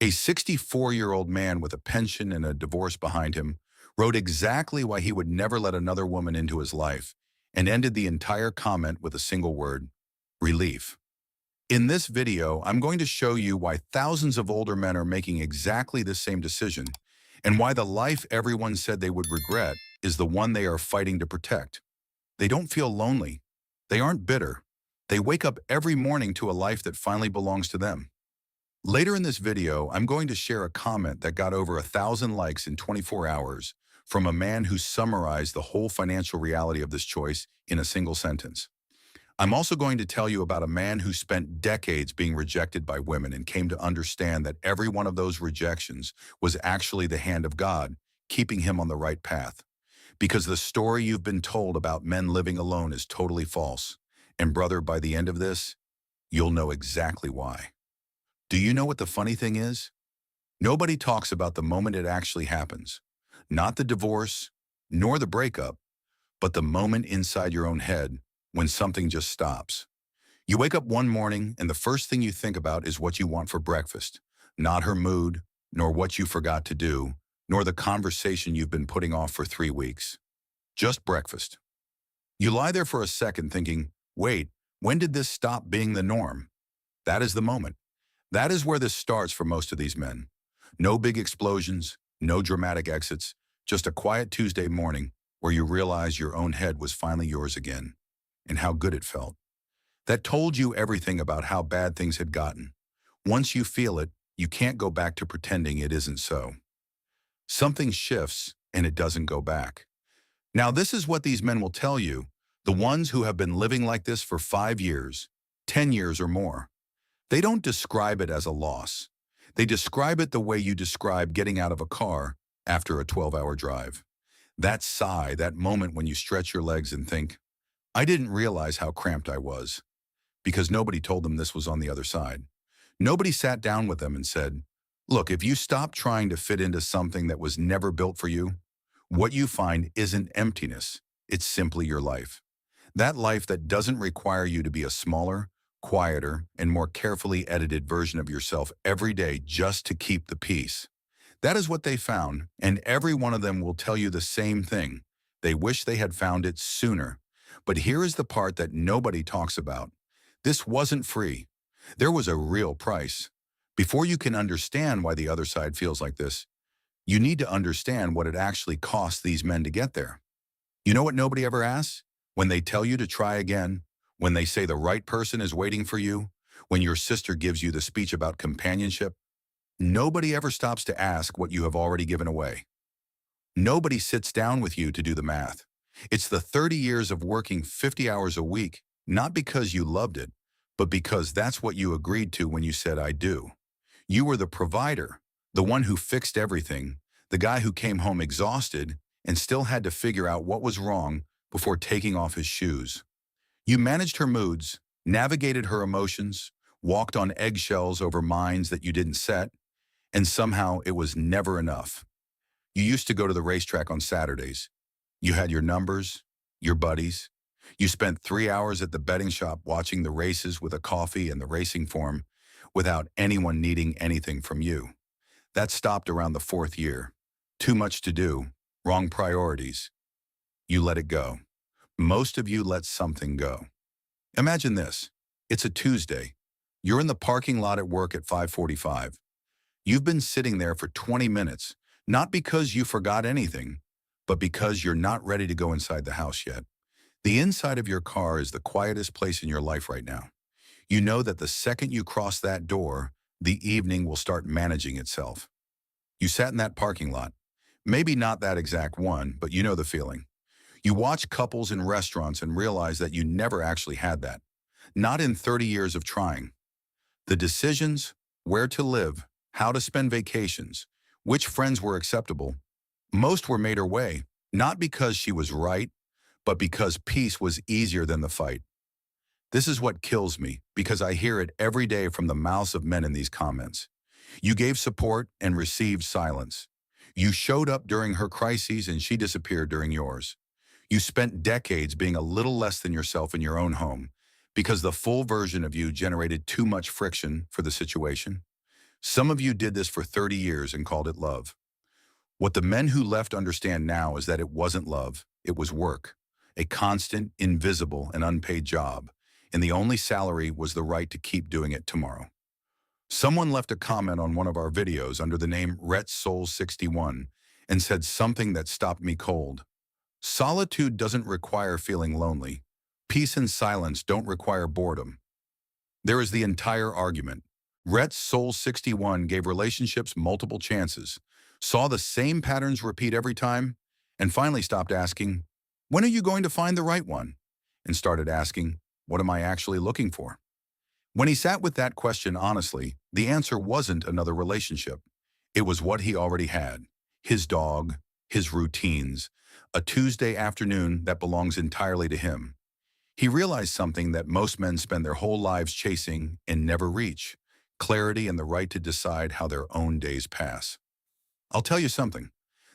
A 64-year-old man with a pension and a divorce behind him wrote exactly why he would never let another woman into his life and ended the entire comment with a single word: relief. In this video, I'm going to show you why thousands of older men are making exactly the same decision and why the life everyone said they would regret is the one they are fighting to protect. They don't feel lonely. They aren't bitter. They wake up every morning to a life that finally belongs to them. Later in this video, I'm going to share a comment that got over 1,000 likes in 24 hours from a man who summarized the whole financial reality of this choice in a single sentence. I'm also going to tell you about a man who spent decades being rejected by women and came to understand that every one of those rejections was actually the hand of God, keeping him on the right path. Because the story you've been told about men living alone is totally false. And brother, by the end of this, you'll know exactly why. Do you know what the funny thing is? Nobody talks about the moment it actually happens. Not the divorce, nor the breakup, but the moment inside your own head when something just stops. You wake up one morning and the first thing you think about is what you want for breakfast. Not her mood, nor what you forgot to do, nor the conversation you've been putting off for 3 weeks. Just breakfast. You lie there for a second thinking, wait, when did this stop being the norm? That is the moment. That is where this starts for most of these men. No big explosions, no dramatic exits, just a quiet Tuesday morning where you realize your own head was finally yours again, and how good it felt. That told you everything about how bad things had gotten. Once you feel it, you can't go back to pretending it isn't so. Something shifts and it doesn't go back. Now this is what these men will tell you, the ones who have been living like this for 5 years, 10 years or more. They don't describe it as a loss. They describe it the way you describe getting out of a car after a 12-hour drive. That sigh, that moment when you stretch your legs and think, I didn't realize how cramped I was, because nobody told them this was on the other side. Nobody sat down with them and said, look, if you stop trying to fit into something that was never built for you, what you find isn't emptiness, it's simply your life. That life that doesn't require you to be a smaller, quieter, and more carefully edited version of yourself every day just to keep the peace. That is what they found, and every one of them will tell you the same thing. They wish they had found it sooner. But here is the part that nobody talks about. This wasn't free. There was a real price. Before you can understand why the other side feels like this, you need to understand what it actually cost these men to get there. You know what nobody ever asks? When they tell you to try again, when they say the right person is waiting for you, when your sister gives you the speech about companionship, nobody ever stops to ask what you have already given away. Nobody sits down with you to do the math. It's the 30 years of working 50 hours a week, not because you loved it, but because that's what you agreed to when you said, I do. You were the provider, the one who fixed everything, the guy who came home exhausted and still had to figure out what was wrong before taking off his shoes. You managed her moods, navigated her emotions, walked on eggshells over minds that you didn't set, and somehow it was never enough. You used to go to the racetrack on Saturdays. You had your numbers, your buddies. You spent 3 hours at the betting shop watching the races with a coffee and the racing form without anyone needing anything from you. That stopped around the 4th year. Too much to do, wrong priorities. You let it go. Most of you let something go. Imagine this. It's a Tuesday. You're in the parking lot at work at 5:45. You've been sitting there for 20 minutes, not because you forgot anything, but because you're not ready to go inside the house yet. The inside of your car is the quietest place in your life right now. You know that the second you cross that door, the evening will start managing itself. You sat in that parking lot. Maybe not that exact one, but you know the feeling. You watch couples in restaurants and realize that you never actually had that. Not in 30 years of trying. The decisions, where to live, how to spend vacations, which friends were acceptable, most were made her way, not because she was right, but because peace was easier than the fight. This is what kills me, because I hear it every day from the mouths of men in these comments. You gave support and received silence. You showed up during her crises and she disappeared during yours. You spent decades being a little less than yourself in your own home because the full version of you generated too much friction for the situation. Some of you did this for 30 years and called it love. What the men who left understand now is that it wasn't love, it was work. A constant, invisible, and unpaid job. And the only salary was the right to keep doing it tomorrow. Someone left a comment on one of our videos under the name RetSoul61 and said something that stopped me cold. Solitude doesn't require feeling lonely. Peace and silence don't require boredom. There is the entire argument. Rhett's Soul 61 gave relationships multiple chances, saw the same patterns repeat every time, and finally stopped asking, "When are you going to find the right one?" and started asking, "What am I actually looking for?" When he sat with that question honestly, the answer wasn't another relationship. It was what he already had: his dog, his routines, a Tuesday afternoon that belongs entirely to him. He realized something that most men spend their whole lives chasing and never reach: clarity and the right to decide how their own days pass. I'll tell you something.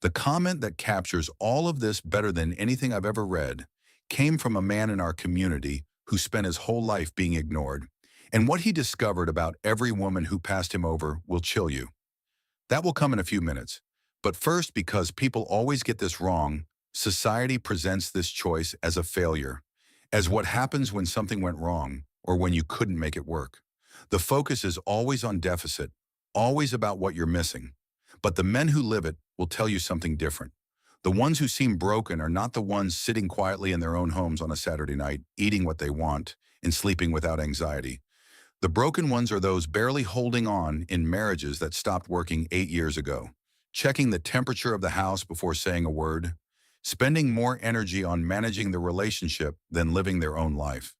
The comment that captures all of this better than anything I've ever read came from a man in our community who spent his whole life being ignored. And what he discovered about every woman who passed him over will chill you. That will come in a few minutes. But first, because people always get this wrong, society presents this choice as a failure, as what happens when something went wrong or when you couldn't make it work. The focus is always on deficit, always about what you're missing. But the men who live it will tell you something different. The ones who seem broken are not the ones sitting quietly in their own homes on a Saturday night, eating what they want and sleeping without anxiety. The broken ones are those barely holding on in marriages that stopped working 8 years ago, checking the temperature of the house before saying a word, spending more energy on managing the relationship than living their own life.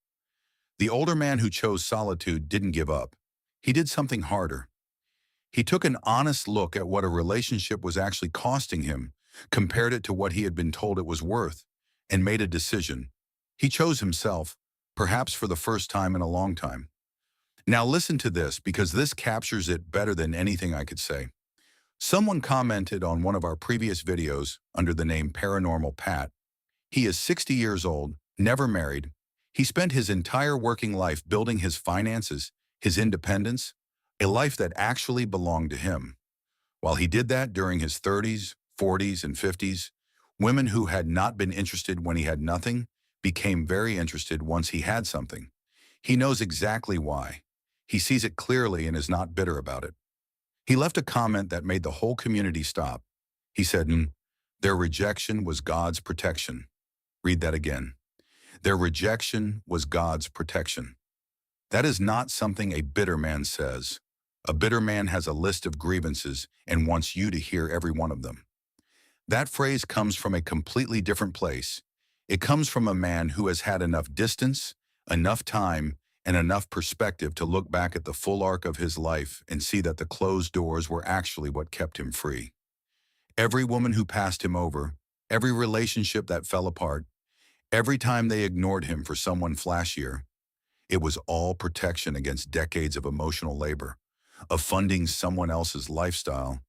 The older man who chose solitude didn't give up. He did something harder. He took an honest look at what a relationship was actually costing him, compared it to what he had been told it was worth, and made a decision. He chose himself, perhaps for the first time in a long time. Now listen to this, because this captures it better than anything I could say. Someone commented on one of our previous videos under the name Paranormal Pat. He is 60 years old, never married. He spent his entire working life building his finances, his independence, a life that actually belonged to him. While he did that during his 30s, 40s, and 50s, women who had not been interested when he had nothing became very interested once he had something. He knows exactly why. He sees it clearly and is not bitter about it. He left a comment that made the whole community stop. He said, "Their rejection was God's protection." Read that again. Their rejection was God's protection. That is not something a bitter man says. A bitter man has a list of grievances and wants you to hear every one of them. That phrase comes from a completely different place. It comes from a man who has had enough distance, enough time, and enough perspective to look back at the full arc of his life and see that the closed doors were actually what kept him free. Every woman who passed him over, every relationship that fell apart, every time they ignored him for someone flashier, it was all protection against decades of emotional labor, of funding someone else's lifestyle,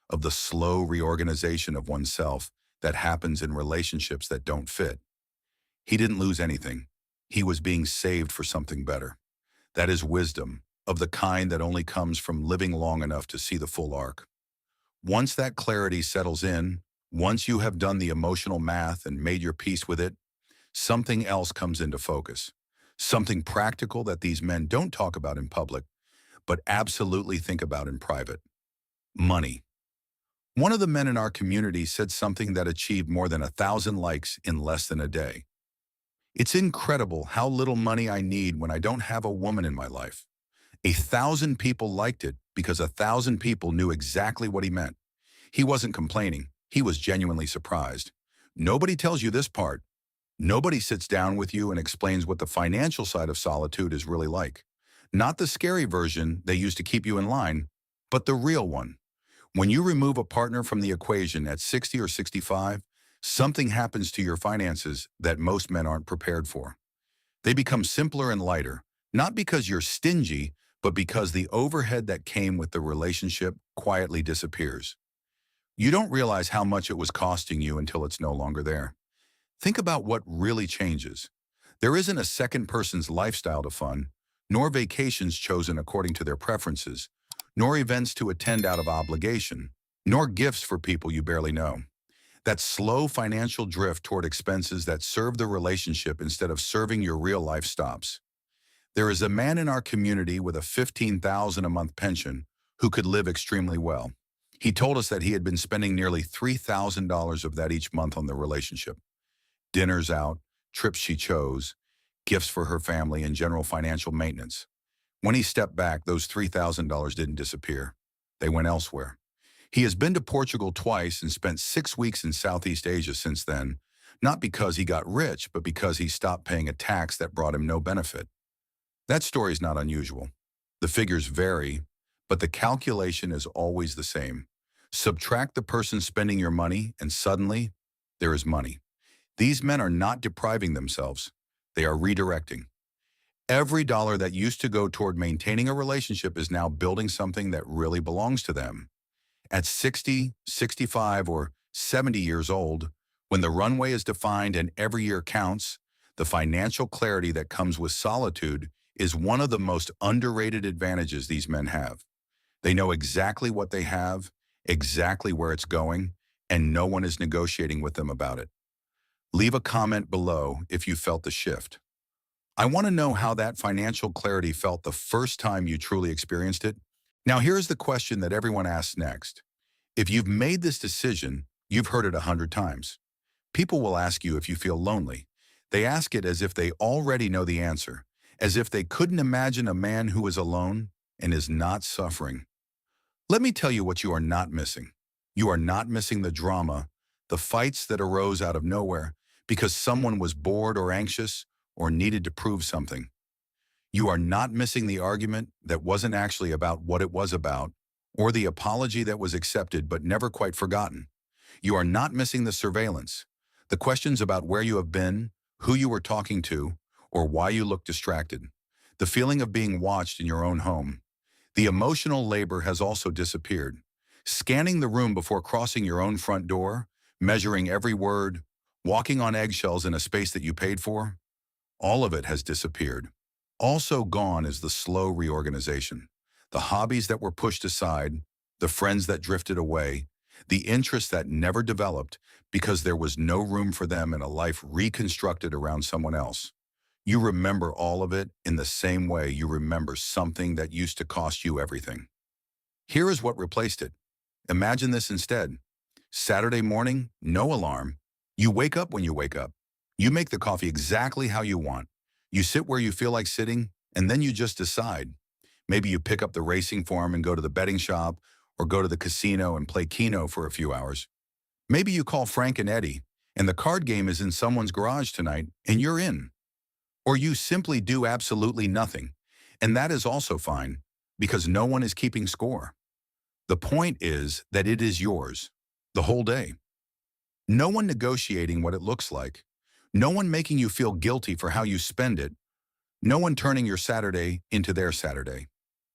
of the slow reorganization of oneself that happens in relationships that don't fit. He didn't lose anything. He was being saved for something better. That is wisdom, of the kind that only comes from living long enough to see the full arc. Once that clarity settles in, once you have done the emotional math and made your peace with it, something else comes into focus. Something practical that these men don't talk about in public, but absolutely think about in private. Money. One of the men in our community said something that achieved more than 1,000 likes in less than a day. "It's incredible how little money I need when I don't have a woman in my life." 1,000 people liked it because 1,000 people knew exactly what he meant. He wasn't complaining. He was genuinely surprised. Nobody tells you this part. Nobody sits down with you and explains what the financial side of solitude is really like. Not the scary version they use to keep you in line, but the real one. When you remove a partner from the equation at 60 or 65, something happens to your finances that most men aren't prepared for. They become simpler and lighter, not because you're stingy, but because the overhead that came with the relationship quietly disappears. You don't realize how much it was costing you until it's no longer there. Think about what really changes. There isn't a second person's lifestyle to fund, nor vacations chosen according to their preferences, nor events to attend out of obligation, nor gifts for people you barely know. That slow financial drift toward expenses that serve the relationship instead of serving your real life stops. There is a man in our community with a $15,000 a month pension who could live extremely well. He told us that he had been spending nearly $3,000 of that each month on the relationship. Dinners out, trips she chose, gifts for her family, and general financial maintenance. When he stepped back, those $3,000 didn't disappear. They went elsewhere. He has been to Portugal twice and spent 6 weeks in Southeast Asia since then, not because he got rich, but because he stopped paying a tax that brought him no benefit. That story is not unusual. The figures vary, but the calculation is always the same. Subtract the person spending your money, and suddenly, there is money. These men are not depriving themselves. They are redirecting. Every dollar that used to go toward maintaining a relationship is now building something that really belongs to them. At 60, 65, or 70 years old, when the runway is defined and every year counts, the financial clarity that comes with solitude is one of the most underrated advantages these men have. They know exactly what they have, exactly where it's going, and no one is negotiating with them about it. Leave a comment below if you felt the shift. I want to know how that financial clarity felt the first time you truly experienced it. Now, here's the question that everyone asks next. If you've made this decision, you've heard it 100 times. People will ask you if you feel lonely. They ask it as if they already know the answer, as if they couldn't imagine a man who is alone and is not suffering. Let me tell you what you are not missing. You are not missing the drama, the fights that arose out of nowhere because someone was bored or anxious or needed to prove something. You are not missing the argument that wasn't actually about what it was about, or the apology that was accepted but never quite forgotten. You are not missing the surveillance, the questions about where you have been, who you were talking to, or why you look distracted, the feeling of being watched in your own home. The emotional labor has also disappeared. Scanning the room before crossing your own front door, measuring every word, walking on eggshells in a space that you paid for, all of it has disappeared. Also gone is the slow reorganization. The hobbies that were pushed aside, the friends that drifted away, the interests that never developed because there was no room for them in a life reconstructed around someone else. You remember all of it in the same way you remember something that used to cost you everything. Here is what replaced it. Imagine this instead. Saturday morning, no alarm. You wake up when you wake up. You make the coffee exactly how you want. You sit where you feel like sitting, and then you just decide. Maybe you pick up the racing form and go to the betting shop, or go to the casino and play Keno for a few hours. Maybe you call Frank and Eddie, and the card game is in someone's garage tonight, and you're in. Or you simply do absolutely nothing, and that is also fine, because no one is keeping score. The point is that it is yours, the whole day. No one negotiating what it looks like. No one making you feel guilty for how you spend it. No one turning your Saturday into their Saturday.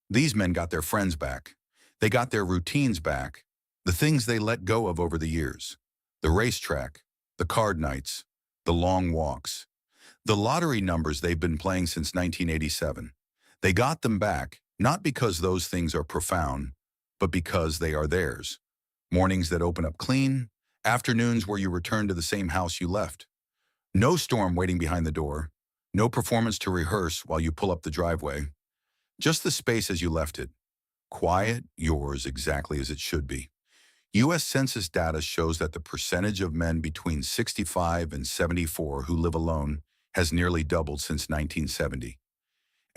These men got their friends back. They got their routines back, the things they let go of over the years. The racetrack, the card nights, the long walks, the lottery numbers they've been playing since 1987. They got them back, not because those things are profound, but because they are theirs. Mornings that open up clean, afternoons where you return to the same house you left. No storm waiting behind the door, no performance to rehearse while you pull up the driveway. Just the space as you left it. Quiet, yours exactly as it should be. U.S. Census data shows that the percentage of men between 65 and 74 who live alone has nearly doubled since 1970.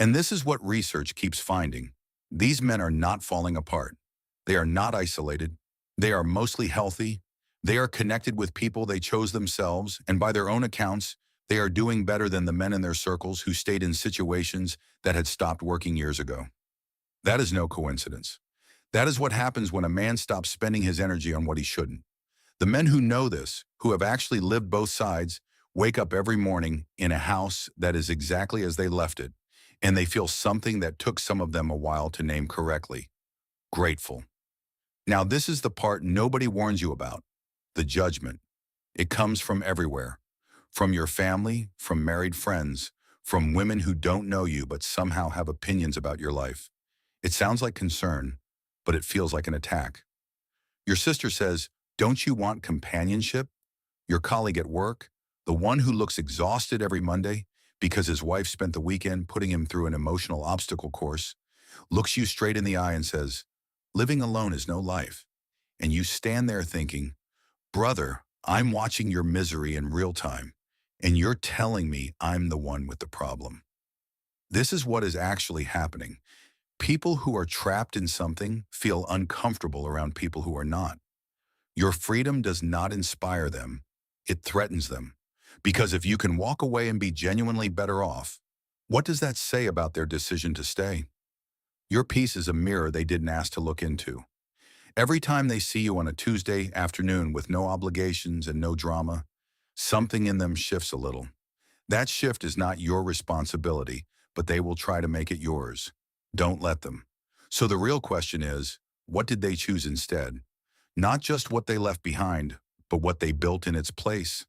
And this is what research keeps finding. These men are not falling apart. They are not isolated. They are mostly healthy. They are connected with people they chose themselves, and by their own accounts, they are doing better than the men in their circles who stayed in situations that had stopped working years ago. That is no coincidence. That is what happens when a man stops spending his energy on what he shouldn't. The men who know this, who have actually lived both sides, wake up every morning in a house that is exactly as they left it, and they feel something that took some of them a while to name correctly: grateful. Now, this is the part nobody warns you about: the judgment. It comes from everywhere. From your family, from married friends, from women who don't know you but somehow have opinions about your life. It sounds like concern, but it feels like an attack. Your sister says, "Don't you want companionship?" Your colleague at work, the one who looks exhausted every Monday because his wife spent the weekend putting him through an emotional obstacle course, looks you straight in the eye and says, "Living alone is no life." And you stand there thinking, "Brother, I'm watching your misery in real time, and you're telling me I'm the one with the problem." This is what is actually happening. People who are trapped in something feel uncomfortable around people who are not. Your freedom does not inspire them. It threatens them. Because if you can walk away and be genuinely better off, what does that say about their decision to stay? Your peace is a mirror they didn't ask to look into. Every time they see you on a Tuesday afternoon with no obligations and no drama, something in them shifts a little. That shift is not your responsibility, but they will try to make it yours. Don't let them. So the real question is, what did they choose instead? Not just what they left behind, but what they built in its place.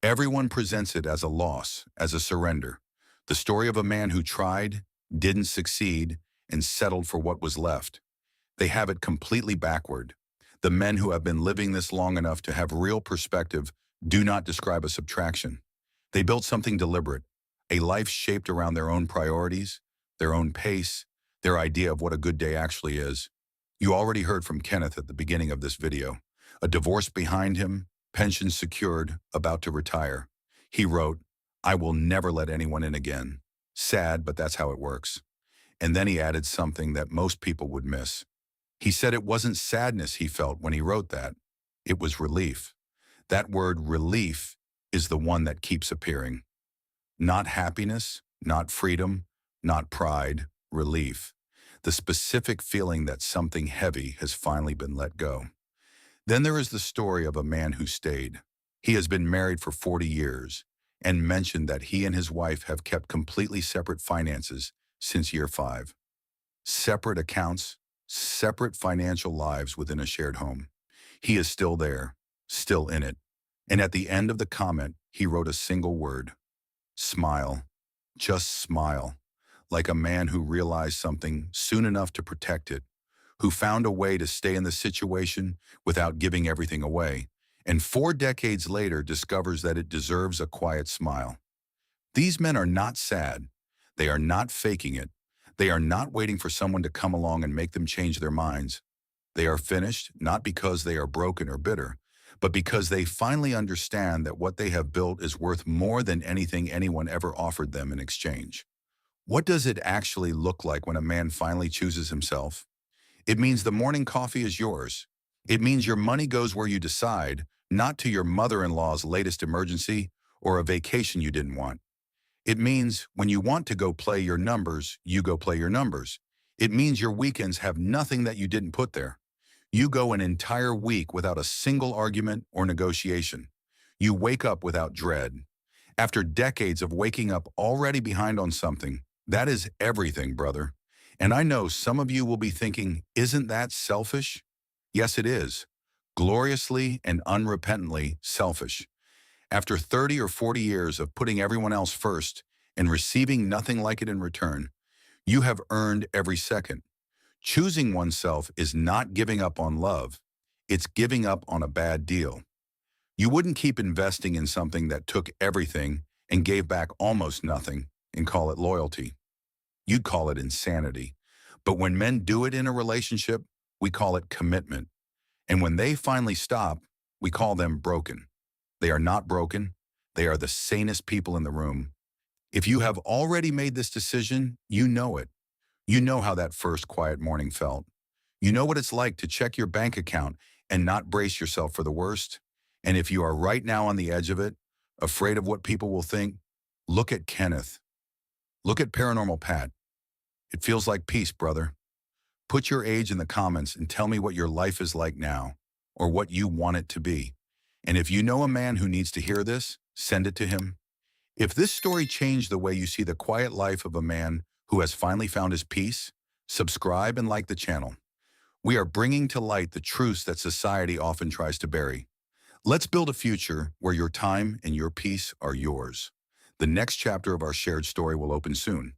Everyone presents it as a loss, as a surrender. The story of a man who tried, didn't succeed, and settled for what was left. They have it completely backward. The men who have been living this long enough to have real perspective do not describe a subtraction. They built something deliberate, a life shaped around their own priorities, their own pace, their idea of what a good day actually is. You already heard from Kenneth at the beginning of this video. A divorce behind him, pension secured, about to retire. He wrote, "I will never let anyone in again." Sad, but that's how it works. And then he added something that most people would miss. He said it wasn't sadness he felt when he wrote that. It was relief. That word relief is the one that keeps appearing. Not happiness, not freedom, not pride, relief. The specific feeling that something heavy has finally been let go. Then there is the story of a man who stayed. He has been married for 40 years and mentioned that he and his wife have kept completely separate finances since year 5. Separate accounts, separate financial lives within a shared home. He is still there, still in it. And at the end of the comment, he wrote a single word: smile. Just smile. Like a man who realized something soon enough to protect it, who found a way to stay in the situation without giving everything away, and 4 decades later discovers that it deserves a quiet smile. These men are not sad. They are not faking it. They are not waiting for someone to come along and make them change their minds. They are finished, not because they are broken or bitter, but because they finally understand that what they have built is worth more than anything anyone ever offered them in exchange. What does it actually look like when a man finally chooses himself? It means the morning coffee is yours. It means your money goes where you decide, not to your mother-in-law's latest emergency or a vacation you didn't want. It means when you want to go play your numbers, you go play your numbers. It means your weekends have nothing that you didn't put there. You go an entire week without a single argument or negotiation. You wake up without dread. After decades of waking up already behind on something, that is everything, brother. And I know some of you will be thinking, isn't that selfish? Yes, it is. Gloriously and unrepentantly selfish. After 30 or 40 years of putting everyone else first and receiving nothing like it in return, you have earned every second. Choosing oneself is not giving up on love. It's giving up on a bad deal. You wouldn't keep investing in something that took everything and gave back almost nothing and call it loyalty. You'd call it insanity. But when men do it in a relationship, we call it commitment. And when they finally stop, we call them broken. They are not broken. They are the sanest people in the room. If you have already made this decision, you know it. You know how that first quiet morning felt. You know what it's like to check your bank account and not brace yourself for the worst. And if you are right now on the edge of it, afraid of what people will think, look at Kenneth. Look at Paranormal Pat. It feels like peace, brother. Put your age in the comments and tell me what your life is like now, or what you want it to be. And if you know a man who needs to hear this, send it to him. If this story changed the way you see the quiet life of a man who has finally found his peace, subscribe and like the channel. We are bringing to light the truths that society often tries to bury. Let's build a future where your time and your peace are yours. The next chapter of our shared story will open soon.